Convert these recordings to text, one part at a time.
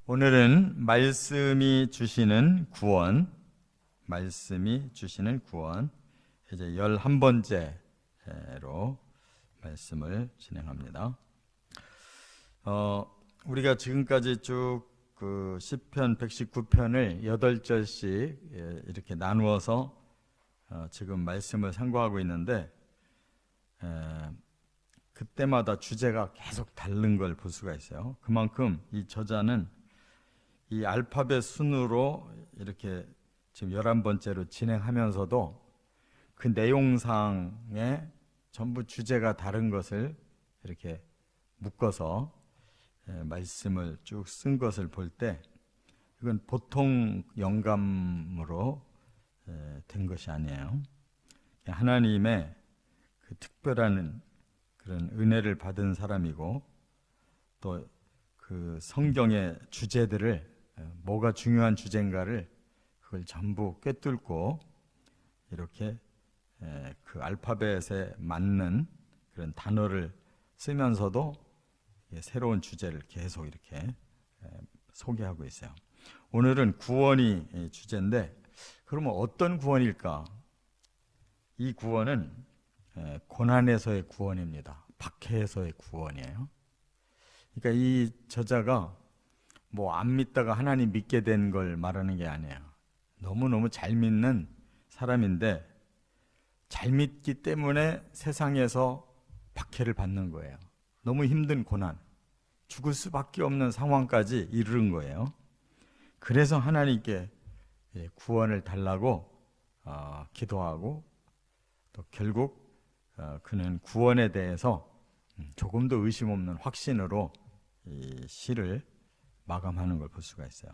오늘은 말씀이 주시는 구원, 이제 11번째로 말씀을 진행합니다. 우리가 지금까지 쭉 그 시편 119편을 8절씩 이렇게 나누어서 지금 말씀을 상고하고 있는데, 그때마다 주제가 계속 다른 걸 볼 수가 있어요. 그만큼 이 저자는 이 알파벳 순으로 이렇게 지금 11번째로 진행하면서도 그 내용상에 전부 주제가 다른 것을 이렇게 묶어서 말씀을 쭉 쓴 것을 볼 때, 이건 보통 영감으로 된 것이 아니에요. 하나님의 그 특별한 그런 은혜를 받은 사람이고, 또 그 성경의 주제들을 뭐가 중요한 주제인가를 그걸 전부 꿰뚫고 이렇게 그 알파벳에 맞는 그런 단어를 쓰면서도 새로운 주제를 계속 이렇게 소개하고 있어요. 오늘은 구원이 주제인데, 그러면 어떤 구원일까? 이 구원은 고난에서의 구원입니다. 박해에서의 구원이에요. 그러니까 이 저자가 뭐 안 믿다가 하나님 믿게 된 걸 말하는 게 아니에요. 너무너무 잘 믿는 사람인데 잘 믿기 때문에 세상에서 박해를 받는 거예요. 너무 힘든 고난, 죽을 수밖에 없는 상황까지 이르는 거예요. 그래서 하나님께 구원을 달라고 기도하고, 또 결국 그는 구원에 대해서 조금도 의심 없는 확신으로 이 시를 마감하는 걸 볼 수가 있어요.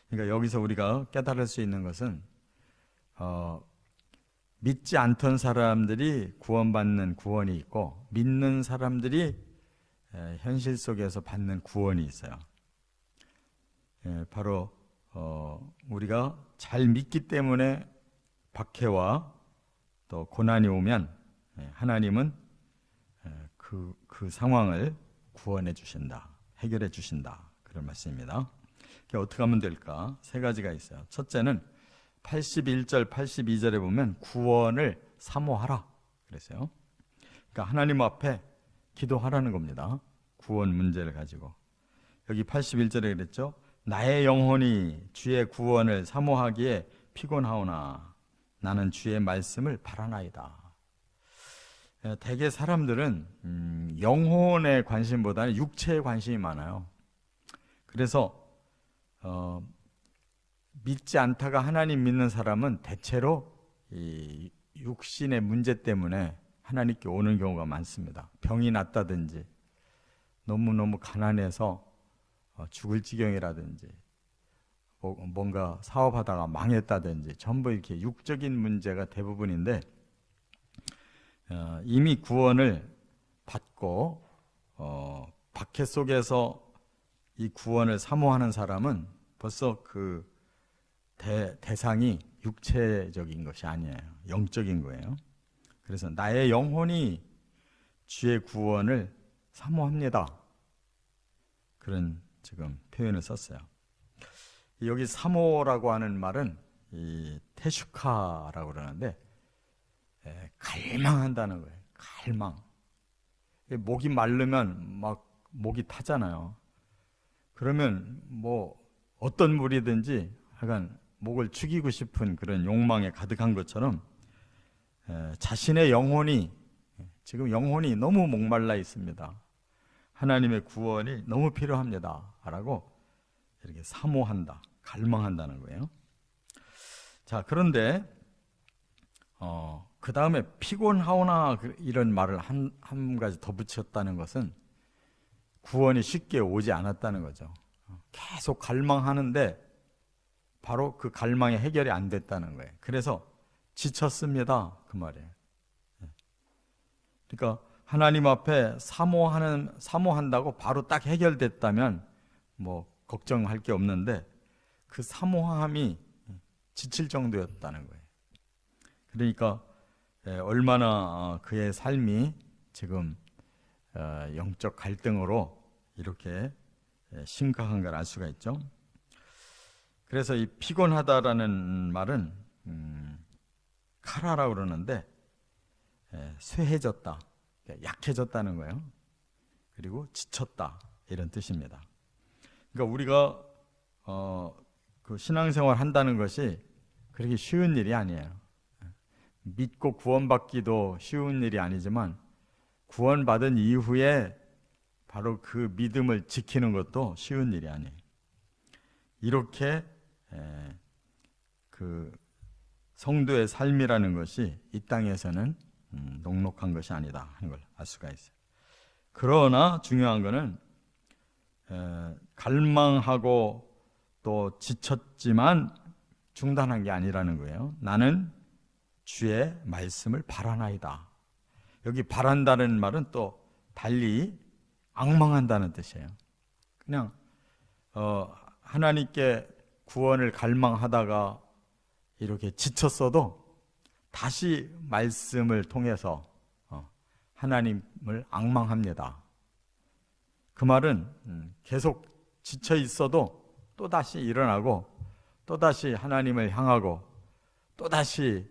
그러니까 여기서 우리가 깨달을 수 있는 것은 믿지 않던 사람들이 구원받는 구원이 있고, 믿는 사람들이 현실 속에서 받는 구원이 있어요. 바로 우리가 잘 믿기 때문에 박해와 또 고난이 오면 하나님은 그 상황을 구원해 주신다, 해결해 주신다, 그런 말씀입니다. 어떻게 하면 될까? 세 가지가 있어요. 첫째는 81절, 82절에 보면 구원을 사모하라 그랬어요. 그러니까 하나님 앞에 기도하라는 겁니다. 구원 문제를 가지고. 여기 81절에 그랬죠. 나의 영혼이 주의 구원을 사모하기에 피곤하오나 나는 주의 말씀을 바라나이다. 대개 사람들은 영혼에 관심보다는 육체에 관심이 많아요. 그래서 믿지 않다가 하나님 믿는 사람은 대체로 이 육신의 문제 때문에 하나님께 오는 경우가 많습니다. 병이 났다든지, 너무너무 가난해서 죽을 지경이라든지, 뭔가 사업하다가 망했다든지, 전부 이렇게 육적인 문제가 대부분인데, 이미 구원을 받고 박해 속에서 이 구원을 사모하는 사람은 벌써 그 대상이 육체적인 것이 아니에요. 영적인 거예요. 그래서 나의 영혼이 주의 구원을 사모합니다, 그런 지금 표현을 썼어요. 여기 사모라고 하는 말은 이 테슈카라고 그러는데, 갈망한다는 거예요. 갈망. 목이 마르면 막 목이 타잖아요. 그러면 뭐 어떤 물이든지 하여간 목을 죽이고 싶은 그런 욕망에 가득한 것처럼, 자신의 영혼이, 지금 영혼이 너무 목말라 있습니다. 하나님의 구원이 너무 필요합니다 라고 이렇게 사모한다, 갈망한다는 거예요. 자, 그런데 그 다음에 피곤하오나 이런 말을 한 가지 더 붙였다는 것은 구원이 쉽게 오지 않았다는 거죠. 계속 갈망하는데 바로 그 갈망이 해결이 안 됐다는 거예요. 그래서 지쳤습니다, 그 말이에요. 그러니까 하나님 앞에 사모한다고 바로 딱 해결됐다면 뭐 걱정할 게 없는데, 그 사모함이 지칠 정도였다는 거예요. 그러니까 얼마나 그의 삶이 지금 영적 갈등으로 이렇게 심각한 걸 알 수가 있죠. 그래서 이 피곤하다라는 말은 카라라고 그러는데 쇠해졌다, 약해졌다는 거예요. 그리고 지쳤다, 이런 뜻입니다. 그러니까 우리가 그 신앙생활 한다는 것이 그렇게 쉬운 일이 아니에요. 믿고 구원받기도 쉬운 일이 아니지만 구원받은 이후에 바로 그 믿음을 지키는 것도 쉬운 일이 아니에요. 이렇게 그 성도의 삶이라는 것이 이 땅에서는 녹록한 것이 아니다 하는 걸 알 수가 있어요. 그러나 중요한 것은 갈망하고 또 지쳤지만 중단한 게 아니라는 거예요. 나는 주의 말씀을 바라나이다. 여기 바란다는 말은 또 달리 앙망한다는 뜻이에요. 그냥 하나님께 구원을 갈망하다가 이렇게 지쳤어도 다시 말씀을 통해서 하나님을 앙망합니다. 그 말은 계속 지쳐 있어도 또다시 일어나고 또다시 하나님을 향하고 또다시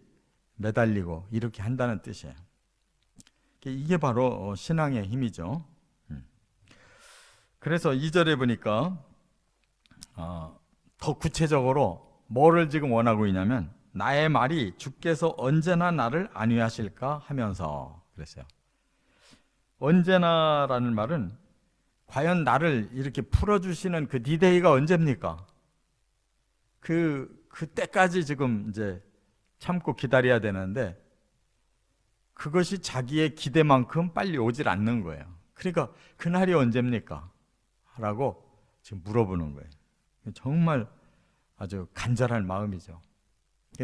매달리고 이렇게 한다는 뜻이에요. 이게 바로 신앙의 힘이죠. 그래서 2절에 보니까 더 구체적으로 뭐를 지금 원하고 있냐면 나의 말이 주께서 언제나 나를 안위하실까 하면서 그랬어요. 언제나라는 말은 과연 나를 이렇게 풀어주시는 그 디데이가 언제입니까? 그때까지 지금 이제 참고 기다려야 되는데 그것이 자기의 기대만큼 빨리 오질 않는 거예요. 그러니까 그날이 언제입니까? 라고 지금 물어보는 거예요. 정말 아주 간절한 마음이죠.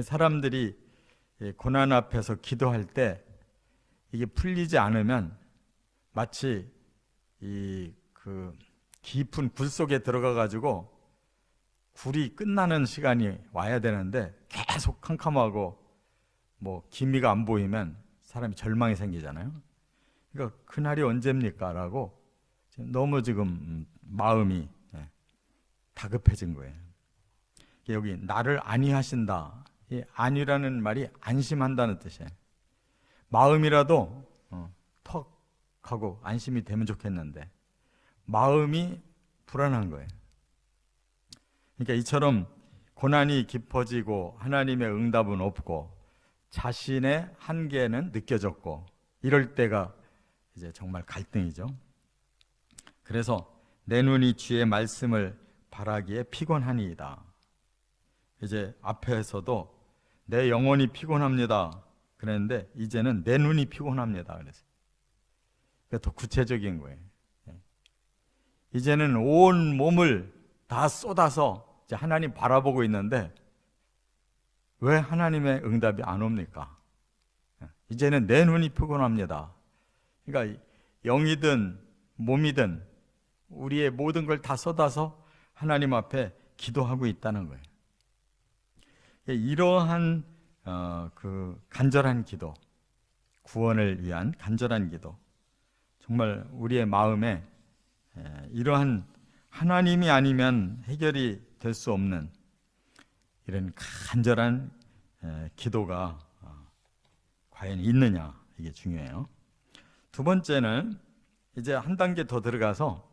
사람들이 고난 앞에서 기도할 때 이게 풀리지 않으면 마치 그 깊은 굴 속에 들어가 가지고 굴이 끝나는 시간이 와야 되는데 계속 캄캄하고 뭐 기미가 안 보이면 사람이 절망이 생기잖아요. 그러니까 그날이 언제입니까? 라고 너무 지금 마음이 다급해진 거예요. 여기 나를 안위하신다. 이 안위라는 말이 안심한다는 뜻이에요. 마음이라도 턱 하고 안심이 되면 좋겠는데 마음이 불안한 거예요. 그러니까 이처럼 고난이 깊어지고 하나님의 응답은 없고 자신의 한계는 느껴졌고 이럴 때가 이제 정말 갈등이죠. 그래서 내 눈이 주의 말씀을 바라기에 피곤하니이다. 이제 앞에서도 내 영혼이 피곤합니다 그랬는데 이제는 내 눈이 피곤합니다 그랬어요. 더 구체적인 거예요. 이제는 온 몸을 다 쏟아서 이제 하나님 바라보고 있는데 왜 하나님의 응답이 안 옵니까? 이제는 내 눈이 피곤합니다. 그러니까 영이든 몸이든 우리의 모든 걸 다 쏟아서 하나님 앞에 기도하고 있다는 거예요. 이러한 그 간절한 기도, 구원을 위한 간절한 기도, 정말 우리의 마음에 이러한 하나님이 아니면 해결이 될 수 없는 이런 간절한 기도가 과연 있느냐, 이게 중요해요. 두 번째는 이제 한 단계 더 들어가서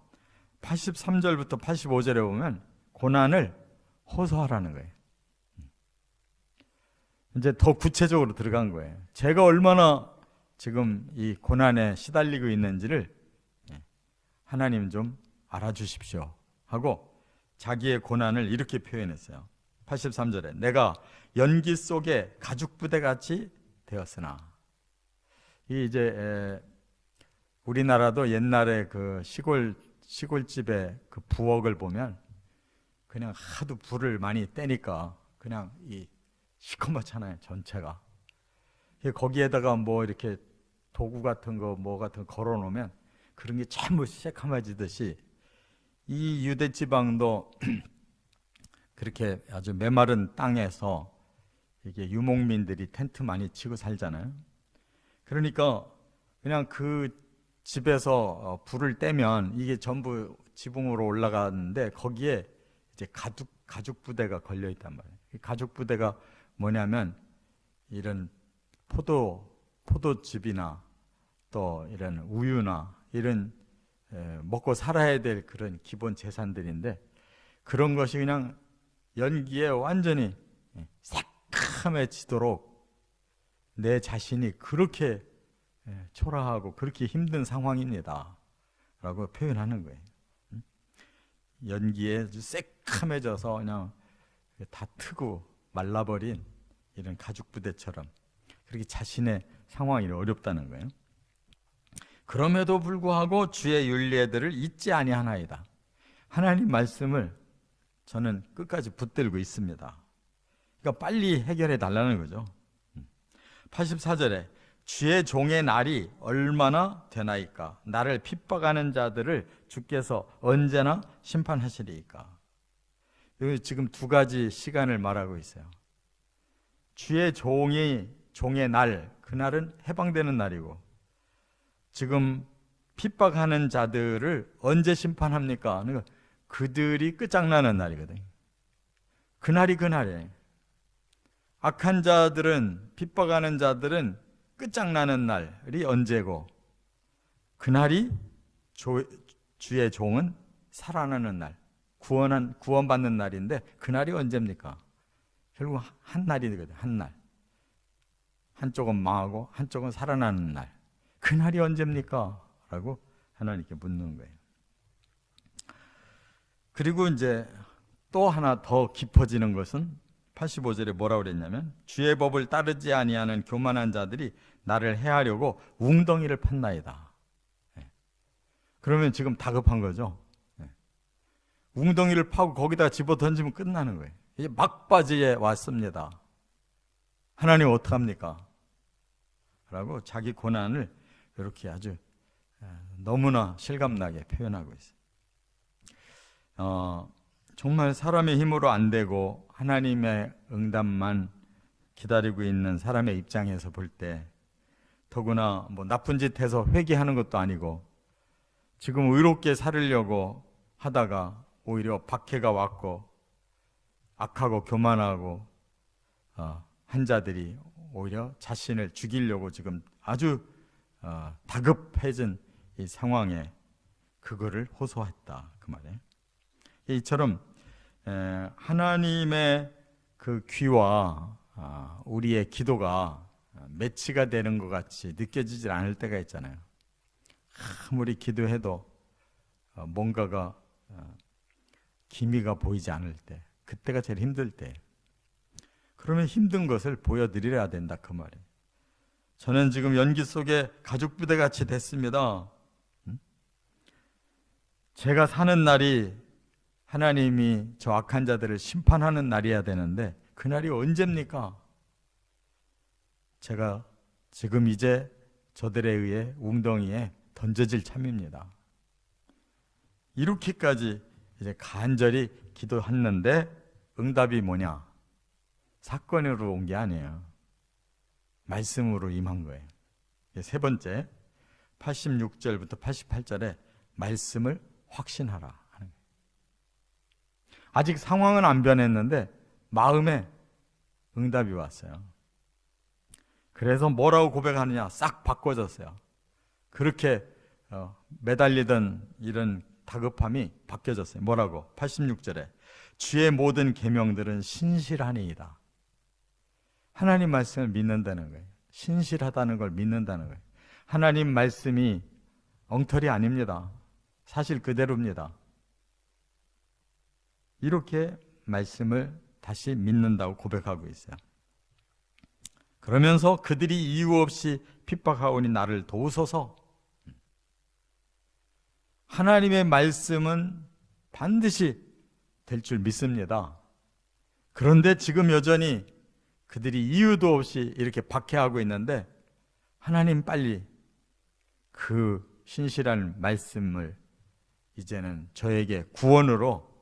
83절부터 85절에 보면 고난을 호소하라는 거예요. 이제 더 구체적으로 들어간 거예요. 제가 얼마나 지금 이 고난에 시달리고 있는지를 하나님 좀 알아주십시오 하고 자기의 고난을 이렇게 표현했어요. 83절에 내가 연기 속에 가죽부대같이 되었으나, 이 이제 우리나라도 옛날에 그 시골집에 그 부엌을 보면 그냥 하도 불을 많이 떼니까 그냥 이 시커멓잖아요, 전체가. 거기에다가 뭐 이렇게 도구 같은 거 뭐 같은 거 걸어 놓으면 그런 게 전부 새카매지듯이 이 유대 지방도 그렇게 아주 메마른 땅에서 이게 유목민들이 텐트 많이 치고 살잖아요. 그러니까 그냥 그 집에서 불을 떼면 이게 전부 지붕으로 올라갔는데 거기에 이제 가죽 부대가 걸려 있단 말이에요. 이 가죽 부대가 뭐냐면 이런 포도즙이나 또 이런 우유나 이런 먹고 살아야 될 그런 기본 재산들인데, 그런 것이 그냥 연기에 완전히 새카매지도록 내 자신이 그렇게 초라하고 그렇게 힘든 상황입니다 라고 표현하는 거예요. 연기에 아주 새카매져서 그냥 다 트고 말라버린 이런 가죽 부대처럼 그렇게 자신의 상황이 어렵다는 거예요. 그럼에도 불구하고 주의 윤례들을 잊지 아니하나이다. 하나님 말씀을 저는 끝까지 붙들고 있습니다. 그러니까 빨리 해결해 달라는 거죠. 84절에 주의 종의 날이 얼마나 되나이까? 나를 핍박하는 자들을 주께서 언제나 심판하시리이까? 여기 지금 두 가지 시간을 말하고 있어요. 주의 종의 날, 그날은 해방되는 날이고, 지금 핍박하는 자들을 언제 심판합니까? 그러니까 그들이 끝장나는 날이거든요. 그날이 그날이에요. 악한 자들은, 핍박하는 자들은 끝장나는 날이 언제고, 그날이 주의 종은 살아나는 날, 구원받는 날인데, 그날이 언제입니까? 결국 한 날이거든요. 한 날. 한쪽은 망하고 한쪽은 살아나는 날. 그날이 언제입니까? 라고 하나님께 묻는 거예요. 그리고 이제 또 하나 더 깊어지는 것은 85절에 뭐라고 그랬냐면, 주의 법을 따르지 아니하는 교만한 자들이 나를 해하려고 웅덩이를 팠나이다. 그러면 지금 다급한 거죠. 웅덩이를 파고 거기다 집어 던지면 끝나는 거예요. 이제 막바지에 왔습니다. 하나님 어떡합니까? 라고 자기 고난을 이렇게 아주 너무나 실감나게 표현하고 있어요. 정말 사람의 힘으로 안 되고 하나님의 응답만 기다리고 있는 사람의 입장에서 볼 때, 더구나 뭐 나쁜 짓 해서 회개하는 것도 아니고 지금 의롭게 살으려고 하다가 오히려 박해가 왔고 악하고 교만하고 한 자들이 오히려 자신을 죽이려고 지금 아주 다급해진 이 상황에 그거를 호소했다, 그 말이에요. 이처럼 하나님의 그 귀와 우리의 기도가 매치가 되는 것 같이 느껴지질 않을 때가 있잖아요. 아무리 기도해도 뭔가가 기미가 보이지 않을 때, 그때가 제일 힘들 때, 그러면 힘든 것을 보여드려야 된다, 그 말이에요. 저는 지금 연기 속에 가죽부대 같이 됐습니다. 제가 사는 날이 하나님이 저 악한 자들을 심판하는 날이어야 되는데 그 날이 언제입니까? 제가 지금 이제 저들에 의해 웅덩이에 던져질 참입니다. 이렇게까지 이제 간절히 기도했는데 응답이 뭐냐? 사건으로 온 게 아니에요. 말씀으로 임한 거예요. 세 번째, 86절부터 88절에 말씀을 확신하라 하는 거예요. 아직 상황은 안 변했는데 마음에 응답이 왔어요. 그래서 뭐라고 고백하느냐? 싹 바꿔졌어요. 그렇게 매달리던 이런 다급함이 바뀌어졌어요. 뭐라고? 86절에 주의 모든 계명들은 신실하니이다. 하나님 말씀을 믿는다는 거예요. 신실하다는 걸 믿는다는 거예요. 하나님 말씀이 엉터리 아닙니다. 사실 그대로입니다. 이렇게 말씀을 다시 믿는다고 고백하고 있어요. 그러면서 그들이 이유 없이 핍박하오니 나를 도우소서. 하나님의 말씀은 반드시 될 줄 믿습니다. 그런데 지금 여전히 그들이 이유도 없이 이렇게 박해하고 있는데 하나님 빨리 그 신실한 말씀을 이제는 저에게 구원으로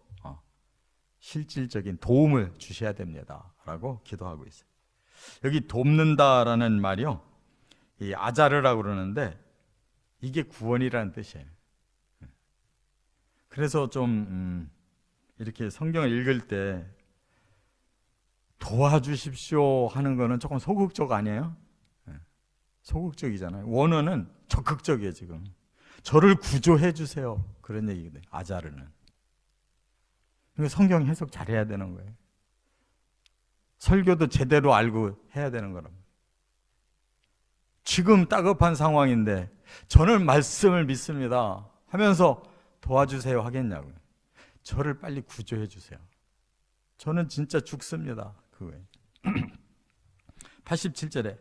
실질적인 도움을 주셔야 됩니다 라고 기도하고 있어요. 여기 돕는다라는 말이요, 이 아자르라고 그러는데 이게 구원이라는 뜻이에요. 그래서 좀 이렇게 성경을 읽을 때 도와주십시오 하는 거는 조금 소극적 아니에요? 소극적이잖아요. 원어는 적극적이에요. 지금 저를 구조해 주세요 그런 얘기거든요. 아자르는. 그러니까 성경 해석 잘해야 되는 거예요. 설교도 제대로 알고 해야 되는 거랍니다. 지금 따급한 상황인데 저는 말씀을 믿습니다 하면서 도와주세요 하겠냐고요. 저를 빨리 구조해 주세요. 저는 진짜 죽습니다. 그거예요. 87절에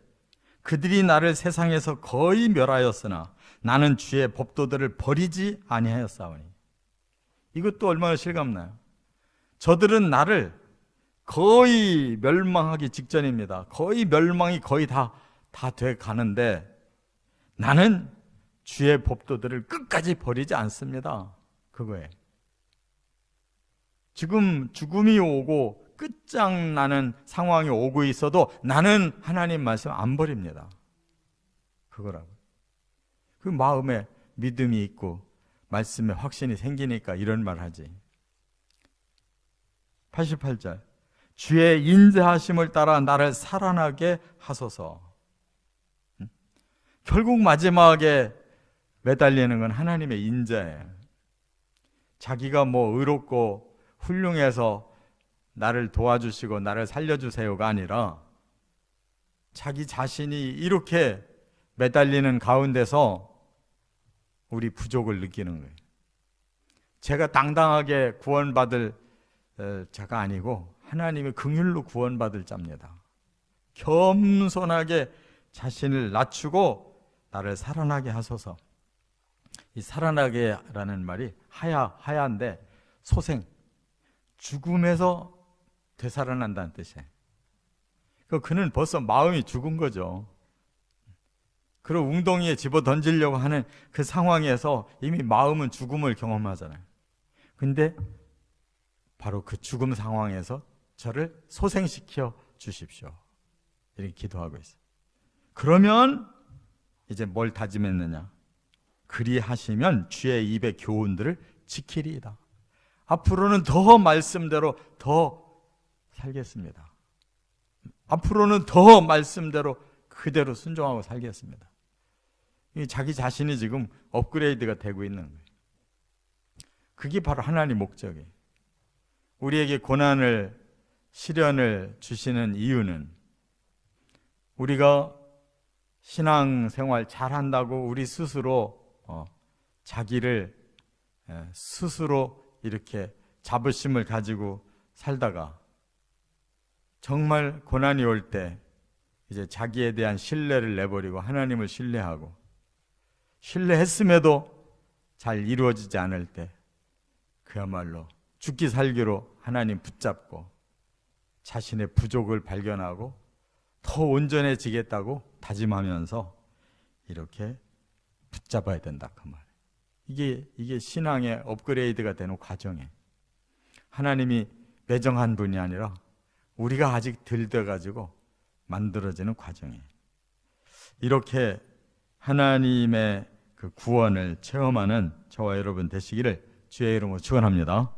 그들이 나를 세상에서 거의 멸하였으나 나는 주의 법도들을 버리지 아니하였사오니. 이것도 얼마나 실감나요. 저들은 나를 거의 멸망하기 직전입니다. 거의 멸망이 거의 다 돼 가는데 나는 주의 법도들을 끝까지 버리지 않습니다. 그거예요. 지금 죽음이 오고 끝장나는 상황이 오고 있어도 나는 하나님 말씀 안 버립니다. 그거라고. 그 마음에 믿음이 있고 말씀에 확신이 생기니까 이런 말 하지. 88절 주의 인자하심을 따라 나를 살아나게 하소서. 결국 마지막에 매달리는 건 하나님의 인자예요. 자기가 뭐 의롭고 훌륭해서 나를 도와주시고 나를 살려주세요가 아니라 자기 자신이 이렇게 매달리는 가운데서 우리 부족을 느끼는 거예요. 제가 당당하게 구원받을 자가 아니고 하나님의 긍휼로 구원받을 자입니다. 겸손하게 자신을 낮추고 나를 살아나게 하소서. 이 살아나게라는 말이 하야인데 소생, 죽음에서 되살아난다는 뜻이에요. 그는 벌써 마음이 죽은 거죠. 그리고 웅덩이에 집어 던지려고 하는 그 상황에서 이미 마음은 죽음을 경험하잖아요. 근데 바로 그 죽음 상황에서 저를 소생시켜 주십시오. 이렇게 기도하고 있어요. 그러면 이제 뭘 다짐했느냐? 그리하시면 주의 입의 교훈들을 지키리이다. 앞으로는 더 말씀대로 더 살겠습니다. 앞으로는 더 말씀대로 그대로 순종하고 살겠습니다. 자기 자신이 지금 업그레이드가 되고 있는 거예요. 그게 바로 하나님 목적이에요. 우리에게 고난을, 시련을 주시는 이유는 우리가 신앙생활 잘한다고 우리 스스로 자기를 스스로 이렇게 자부심을 가지고 살다가 정말 고난이 올 때 이제 자기에 대한 신뢰를 내버리고 하나님을 신뢰하고 신뢰했음에도 잘 이루어지지 않을 때 그야말로 죽기 살기로 하나님 붙잡고 자신의 부족을 발견하고 더 온전해지겠다고 다짐하면서 이렇게 붙잡아야 된다 그 말. 이게 신앙의 업그레이드가 되는 과정이에요. 하나님이 매정한 분이 아니라 우리가 아직 덜 돼가지고 만들어지는 과정이에요. 이렇게 하나님의 그 구원을 체험하는 저와 여러분 되시기를 주의 이름으로 축원합니다.